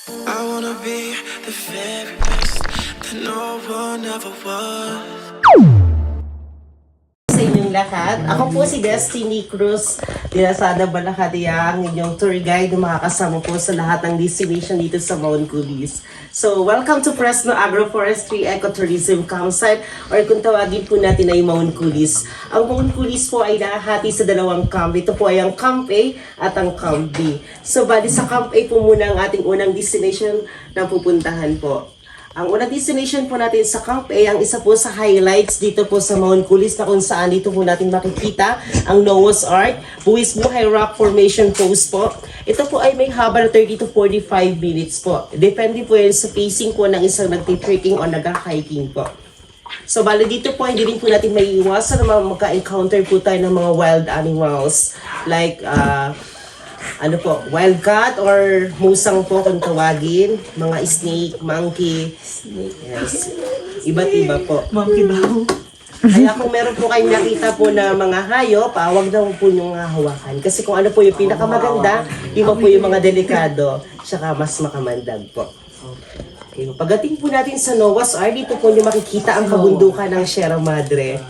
I wanna be the very best that no one ever was. Sa inyong lahat, ako po si Destiny Cruz, Dinasada Balakadiang, inyong tour guide na makakasama po sa lahat ng destination dito sa Mount Kulis. So, welcome to Fresno Agroforestry Ecotourism Campsite, or kung tawagin po natin ay Mount Kulis. Ang Mount Kulis po ay nahati sa dalawang camp. Ito po ay ang Camp A at ang Camp B. So, bali sa Camp A po muna ang ating unang destination na pupuntahan po. Ang unang destination po natin sa Camp A, ang isa po sa highlights dito po sa Mount Kulis na kung saan dito po natin makikita ang Noah's Ark, Buwis Buhay Rock Formation Post po. Ito po ay may haba na 30 to 45 minutes po. Depende po yan sa pacing po ng isang nagtitrekking o nag-hiking po. So, bali dito po, hindi rin po natin may iwasan na magka-encounter po tayo ng mga wild animals like wildcat or musang po kung tawagin, mga snake, monkey, yes. Iba't iba po. Monkey daw. Kaya kung meron po kayong nakita po na mga hayop, wag daw po niyong hawakan. Kasi kung ano po yung pinakamaganda, iba po yung mga delikado, tsaka mas makamandag po. Okay. Pagdating po natin sa Noah's Ark, dito po niyo makikita ang kabundukan ng Sierra Madre.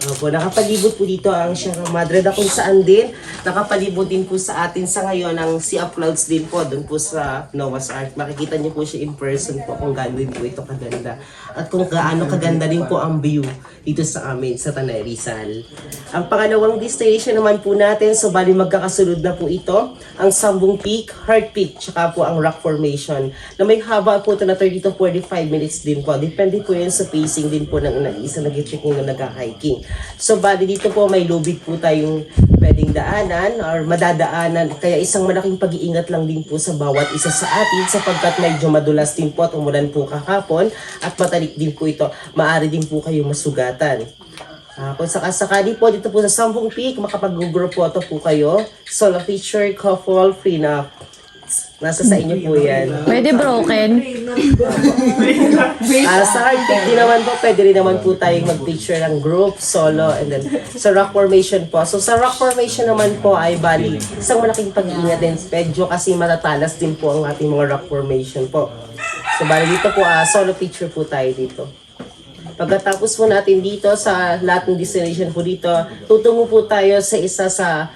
Opo, nakapalibot po dito ang Sierra Madre na kung saan din nakapalibot din po sa atin sa ngayon ang Sea of Clouds din po doon po sa Noah's Ark. Makikita niyo po siya in person po kung gaano din po ito kaganda at kung gaano kaganda din po ang view dito sa amin sa Tanay Rizal. Ang pangalawang destination naman po natin, so bali magkakasunod na po ito, ang Sambung Peak, Heart Peak, tsaka po ang Rock Formation na may haba po ito na 30 to 45 minutes din po. Depende po yan sa pacing din po ng isa nag-trekking na nag-hiking. So, bali dito po may lubid po tayong pwedeng daanan or madadaanan. Kaya isang malaking pag-iingat lang din po sa bawat isa sa atin sapagkat medyo madulas din po at umulan po kahapon at matalik din po ito. Maaari din po kayo masugatan. Kung sakasakali po dito po sa Sambung Peak, makapag-group photo po kayo. Solo picture, couple, free na. Nasa sa inyo po yan. Pwede broken. Sa Heart Peak din naman po, pwede rin naman po tayong mag-picture ng group, solo, and then sa Rock Formation po. So sa Rock Formation naman po ay bali, isang malaking pag-iingat din. Medyo kasi matatalas din po ang ating mga Rock Formation po. So bali dito po, solo picture po tayo dito. Pagkatapos po natin dito sa lahat ng destination po dito, tutungo po tayo sa isa sa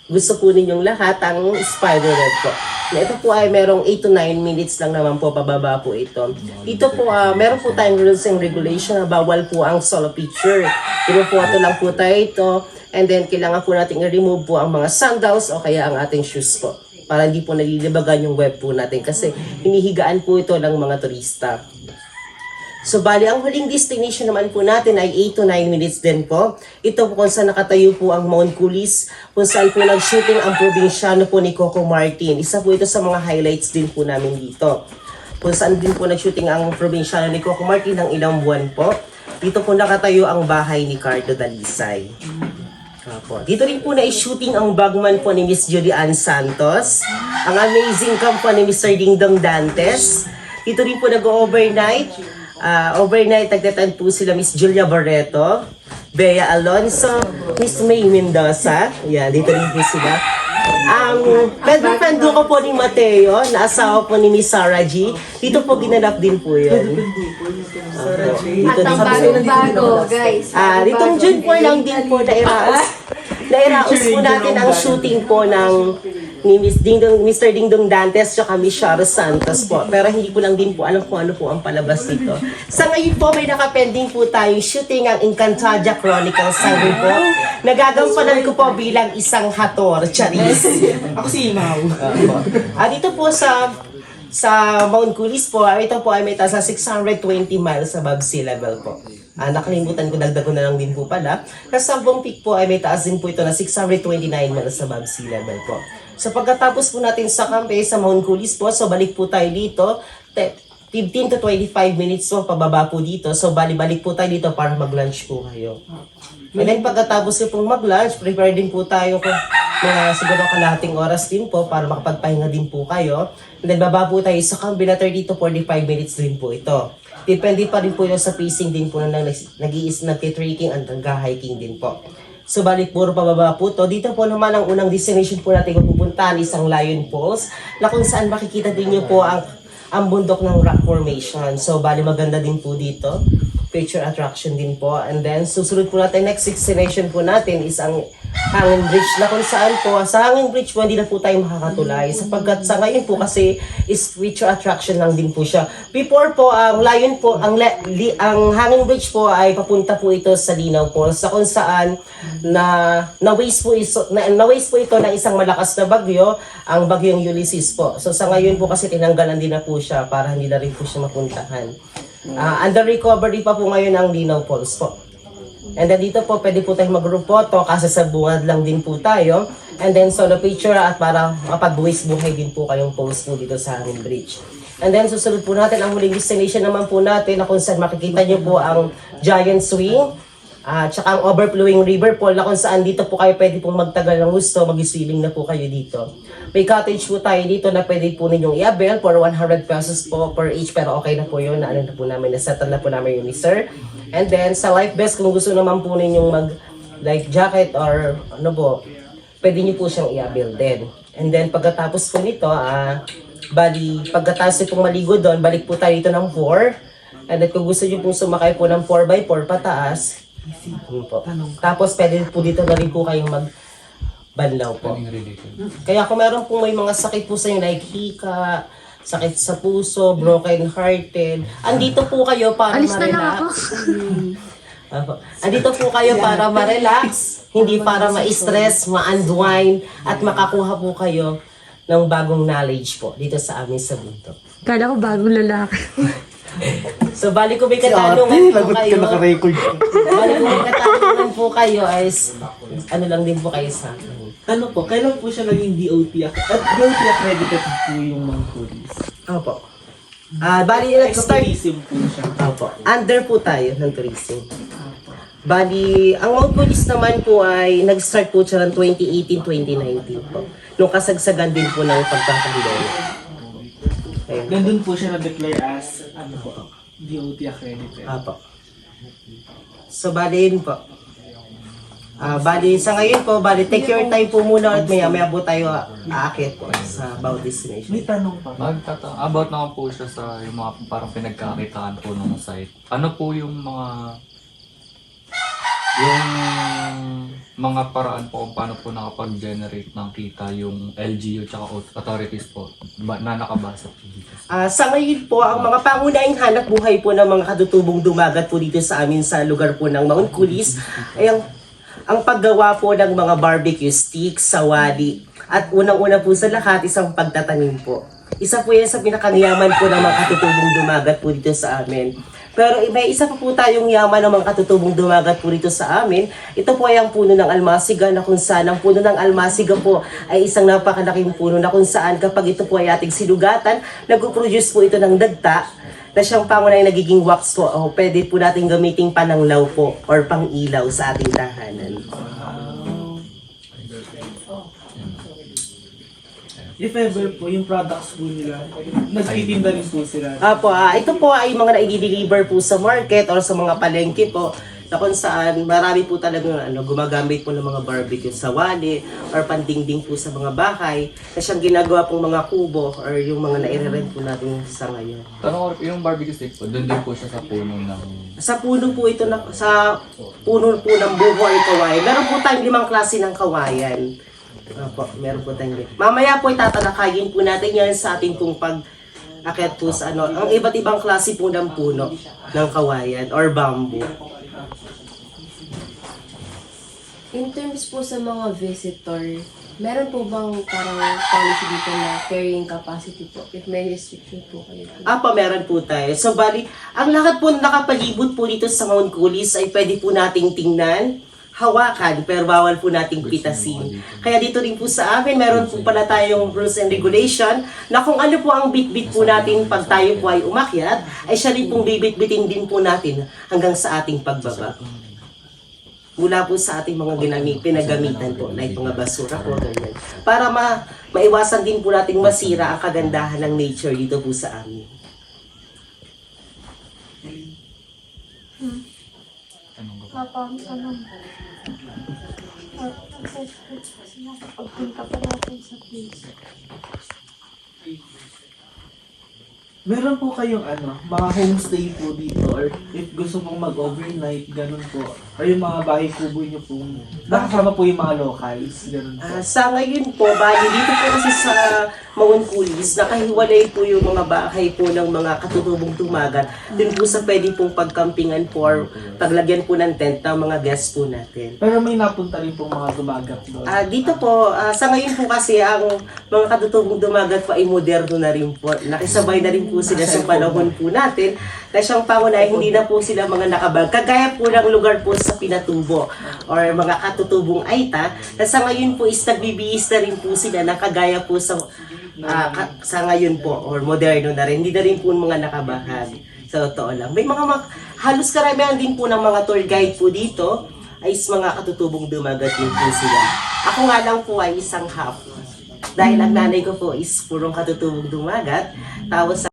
gusto po ninyong lahat, ang Spiderweb po. Ito po ay merong 8 to 9 minutes lang naman po, pababa po ito. Dito po, meron po tayong rules and regulation na bawal po ang solo picture. Pinuputo lang po tayo ito, and then kailangan po natin i-remove po ang mga sandals o kaya ang ating shoes po. Para hindi po nalilibagan yung web po natin kasi hinihigaan po ito ng mga turista. So, bali, ang huling destination naman po natin ay 8 to 9 minutes din po. Ito po kung saan nakatayo po ang Mount Kulis, kung saan po nag-shooting ang probinsyano po ni Coco Martin. Isa po ito sa mga highlights din po namin dito. Kung saan din po nag-shooting ang probinsyano ni Coco Martin ng ilang buwan po. Dito po nakatayo ang bahay ni Cardo Dalisay. Dito rin po na-shooting ang bagman po ni Miss Julian Santos. Ang amazing camp po ni Mr. Dingdong Dantes. Dito rin po nag-overnight. Overnight, nagtatan po sila Miss Julia Barreto, Bea Alonso, Miss May Mendoza. Yan, dito rin po sila. Ang friend ko po ni Mateo, na asawa po ni Miss Sarah G. Dito po ginanap din po yun. At ang bagong-bago, guys. Ditong June 4 lang din po na-iraos po natin ang shooting po ng ni Mr. Dingdong Dantes at Miss Shara Santos po. Pero hindi ko lang din po alam kung ano po ang palabas nito. Sa ngayon po, may nakapending po tayong shooting ang Encantadia Chronicles. Sabi po, nagagampanan ko po bilang isang hator, Charis. Ako si Imaw. Dito po sa Mount Kulis po, ito po ay may taas na 620 miles above sea level po. Nakalimutan ko, dagdag ko na lang din po pala. Sa Sambung Peak po ay may taas din po ito na 629 miles above sea level po. So pagkatapos po natin sa Camp A sa Mount Kulis po, so balik po tayo dito. 15 to 25 minutes po pababa po dito. So balik po tayo dito para mag-lunch po kayo. And then pagkatapos po pong mag-lunch, prepare din po tayo kung siguro kalahating oras din po para makapagpahinga din po kayo. And then baba po tayo sa Camp B na 30 to 45 minutes din po ito. Depende pa rin po yun sa pacing din po na nag-trekking at nag-hiking din po. So balik puro pababa po to. Dito po naman ang unang destination po natin kung pupuntahan isang Lion Falls na kung saan makikita din niyo po ang bundok ng rock formation. So bali maganda din po dito. Picture attraction din po. And then susunod po natin next destination po natin is ang Hanging Bridge na kung saan po sa Hanging Bridge po hindi na po tayo makakatulay sapagkat sa ngayon po kasi is picture attraction lang din po siya. Before po ang Lion po ang Hanging Bridge po ay papunta po ito sa Linaw Falls sa kung saan na-waste po ito ng isang malakas na bagyo, ang bagyong Ulysses po. So sa ngayon po kasi tinanggalan din na po siya para hindi na rin po siya mapuntahan. Under recovery pa po ngayon ang Linaw Falls po. And then dito po, pwede po tayong mag-group photo kasi sa bungad lang din po tayo. And then solo picture at para mapag-buwis buhay din po kayong post po dito sa Hanging Bridge. And then susunod po natin ang huling destination naman po natin na kung saan makikita nyo po ang Giant Swing. Tsaka ang overflowing river po na kung saan dito po kayo pwede pong magtagal ng gusto, mag-swimming na po kayo dito. May cottage po tayo dito na pwede po ninyong i-avail for 100 pesos po per each pero okay na po yun, na ano na po namin, nasettle na po namin yun ni sir. And then sa life vest kung gusto naman po ninyong mag life jacket or ano po, pwede nyo po siyang i-avail din. And then pagkatapos po nito, pagkatapos po maligo doon, balik po tayo dito ng 4. And then kung gusto nyo pong sumakay po ng 4x4 pataas, po. Tapos pwede po dito na rin po kayong magbanlaw po. Kaya kung meron po may mga sakit po sa inyo like hika, sakit sa puso, broken hearted, andito po kayo para ma-relax. Andito po kayo para ma-relax, hindi para ma-stress, ma-unwind, at makakuha po kayo ng bagong knowledge po dito sa amin sa bundok. Kala ko bagong lalaki. So, bali ko may katanungan po kayo. Bali ko may katanungan po kayo is, ano lang din po kayo sa akin. Ano po, kailan po siya naging DOT accredited po yung Mount Police? Opo. Bali, nag-start. Tourism po siya. Opo. Under po tayo ng tourism. Bali, ang Mount Police naman po ay nag-start po siya ng 2018-2019 po. Nung kasagsagan din po ng pagpapandemic. Nandun po siya na-declare as ano po, DOT accredited. Opo. So, bali yun po. Bali, sa ngayon po, bali, take your time po muna at maya po tayo aakit po sa bawat destination. May tanong pa. About naman po siya sa yung mga parang pinagkakitaan po ng site. Ano po yung mga paraan po kung paano po nakapag-generate ng kita yung LGU tsaka authorities po na nakabasa po dito? Sa ngayon po, ang mga pangunahing hanap buhay po ng mga katutubong dumagat po dito sa amin sa lugar po ng Mount Kulis ay ang paggawa po ng mga barbecue sticks sa wadi. At unang-una po sa lahat, isang pagtatanim po. Isa po yan sa pinakangyaman po ng mga katutubong dumagat po dito sa amin. Pero may isa pa po tayong yaman ng mga katutubong dumagat po dito sa amin. Ito po ay ang puno ng almasiga na kung saan ang puno ng almasiga po ay isang napakalaking puno na kung saan kapag ito po ay ating sinugatan, nag-produce po ito ng dagta na siyang pangunahing nagiging wax po o pwede po natin gamitin pananglaw po or pang ilaw sa ating tahanan. If ever po, yung products po nila, nagtitinda rin po sila. Ito po ay mga na-deliver po sa market or sa mga palengke po na kung saan marami po talaga gumagamit po ng mga barbecue sa wali or pandingding po sa mga bahay na siyang ginagawa pong mga kubo or yung mga nai-rent po natin sa ngayon. Tanong ko, yung barbecue stick po, doon din po siya sa puno ng... Sa puno po ito, sa puno po ng buho ay kawayan. Meron po tayong 5 klase ng kawayan. Opo, meron po tayong. Mamaya po itatalakayin po natin yan sa ating pong pag-akyat po sa ang iba't ibang klase po ng puno ng kawayan or bamboo. In terms po sa mga visitor, meron po bang parang policy dito na carrying capacity po? If may restriction po kayo? Meron po tayo. So, bali, ang lahat po nakapalibot po dito sa Mount Kulis ay pwede po nating tingnan, hawakan, pero bawal po nating pitasin. Kaya dito rin po sa amin, meron po pala tayong rules and regulation na kung ano po ang bit-bit po natin pag tayo po ay umakyat, ay siya rin pong bibit-bitin din po natin hanggang sa ating pagbaba. Mula po sa ating mga pinagamitan po, like mga basura po, ganyan. Para maiwasan din po nating masira ang kagandahan ng nature dito po sa amin. Pagpunta pa natin sa place. Meron po kayong mga homestay po dito or if gusto mong mag-overnight, ganun po. Or yung mga bahay kubo nyo po, nakasama po yung mga locals, ganun po. Sa ngayon po, bali dito po kasi sa Mount Kulis, nakahiwalay po yung mga bahay po ng mga katutubong dumagat. Dun po sa pwede pong pagkampingan po or paglagyan po ng tent ng mga guests po natin. Pero may napunta rin po mga dumagat doon. Dito po, sa ngayon po kasi ang mga katutubong dumagat po ay moderno na rin po. Nakisabay na rin po sila sa panahon po natin na siyang pangunahin, hindi na po sila mga nakabag. Kagaya po ng lugar po sa Pinatubo or mga katutubong Aita, na sa ngayon po is nagbibihis na rin po sila na kagaya po sa ngayon po or moderno na rin. Hindi na rin po mga nakabahag. Sa totoo lang. May halos karamihan din po ng mga tour guide po dito ay mga katutubong dumagat din po sila. Ako nga lang po ay isang half. Dahil ang nanay ko po is purong katutubong dumagat. Tapos